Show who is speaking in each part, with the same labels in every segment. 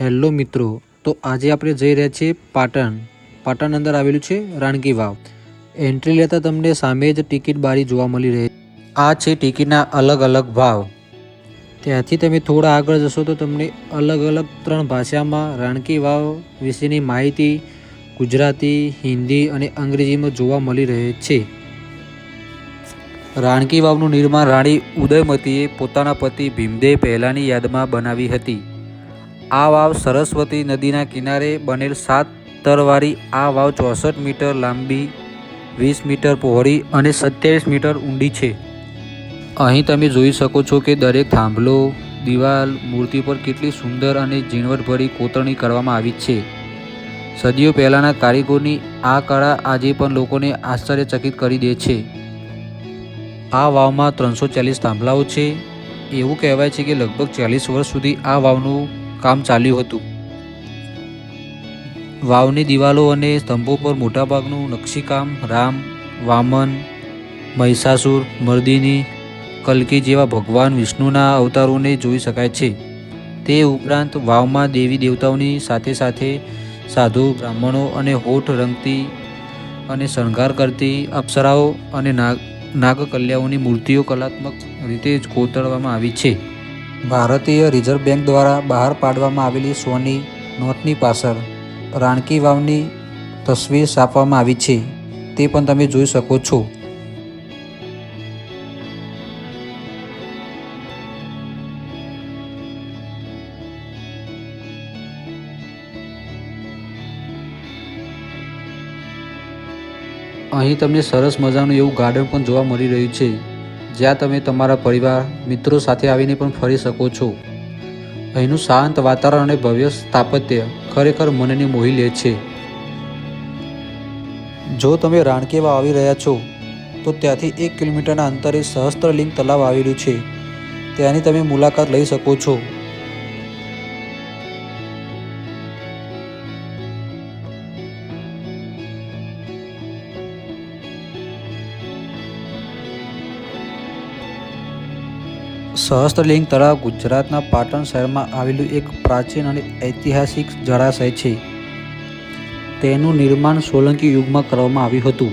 Speaker 1: Hello મિત્રો, તો આજે આપણે જઈ રહ્યા છીએ પાટણ અંદર આવેલું છે રાણકી વાવ। એન્ટ્રી લેતા તમને સામે જ ટિકિટ બારી જોવા મળી રહે। આ છે ટિકિટના અલગ અલગ ભાવ। ત્યાંથી તમે થોડા આગળ જશો તો તમને અલગ અલગ 3 ભાષામાં રાણકી વાવ વિશેની માહિતી ગુજરાતી, હિન્દી અને અંગ્રેજીમાં જોવા મળી રહે છે। રાણકી વાવનું નિર્માણ રાણી ઉદયમતીએ પોતાના પતિ ભીમદેવ પહેલાની યાદમાં બનાવી હતી। આ વાવ સરસ્વતી નદીના કિનારે બનેલ 7 તરવાળી આ વાવ 64 મીટર લાંબી, 20 મીટર પહોળી અને 27 મીટર ઊંડી છે। અહીં તમે જોઈ શકો છો કે દરેક થાંભલો, દિવાલ, મૂર્તિ પર કેટલી સુંદર અને ઝીણવટભરી કોતરણી કરવામાં આવી છે। સદીઓ પહેલાંના કારીગરોની આ કળા આજે પણ લોકોને આશ્ચર્યચકિત કરી દે છે। આ વાવમાં 340 થાંભલાઓ છે। એવું કહેવાય છે કે લગભગ 40 વર્ષ સુધી આ વાવનું કામ ચાલ્યું હતું। વાવની દિવાલો અને સ્તંભો પર મોટાભાગનું નકશીકામ રામ, વામન, મહિષાસુર મર્દિની, કલ્કી જેવા ભગવાન વિષ્ણુના અવતારોને જોઈ શકાય છે। તે ઉપરાંત વાવમાં દેવી દેવતાઓની સાથે સાથે સાધુ, બ્રાહ્મણો અને હોઠ રંગતી અને શણગાર કરતી અપ્સરાઓ અને નાગકન્યાઓની મૂર્તિઓ કલાત્મક રીતે કોતરવામાં આવી છે। ભારતીય રિઝર્વ બેંક દ્વારા બહાર પાડવામાં આવેલી સોની નોટની પાછળ રાણકી વાવની તસવીર છાપવામાં આવી છે, તે પણ તમે જોઈ શકો છો। અહીં તમને સરસ મજાનું એવું ગાર્ડન પણ જોવા મળી રહ્યું છે, જ્યાં તમે તમારા પરિવાર મિત્રો સાથે આવીને પણ ફરી શકો છો। અહીંનું શાંત વાતાવરણ અને ભવ્ય સ્થાપત્ય ખરેખર મનને મોહી લે છે। જો તમે રાણકી વાવ આવી રહ્યા છો તો ત્યાંથી 1 કિલોમીટરના અંતરે સહસ્ત્રલિંગ તળાવ આવેલું છે, ત્યાંની તમે મુલાકાત લઈ શકો છો। સહસ્ત્રલિંગ તળાવ ગુજરાતના પાટણ શહેરમાં આવેલું એક પ્રાચીન અને ઐતિહાસિક જળાશય છે। તેનું નિર્માણ સોલંકી યુગમાં કરવામાં આવ્યું હતું।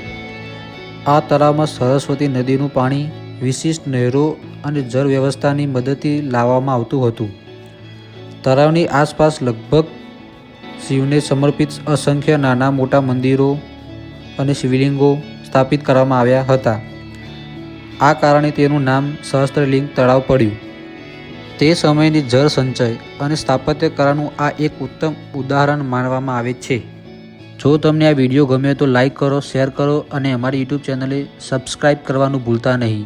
Speaker 1: આ તળાવમાં સરસ્વતી નદીનું પાણી વિશિષ્ટ નહેરો અને જળ વ્યવસ્થાની મદદથી લાવવામાં આવતું હતું। તળાવની આસપાસ લગભગ શિવને સમર્પિત અસંખ્ય નાના મોટા મંદિરો અને શિવલિંગો સ્થાપિત કરવામાં આવ્યા હતા। આ કારણે તેનું નામ સહસ્ત્રલિંગ તળાવ પડ્યું। તે સમયની જળ સંચય અને સ્થાપત્ય કલાનું આ એક ઉત્તમ ઉદાહરણ માનવામાં આવે છે। જો તમને આ વિડીયો ગમ્યો તો લાઈક કરો, શેર કરો અને અમારી યુટ્યુબ ચેનલને સબસ્ક્રાઈબ કરવાનું ભૂલતા નહીં।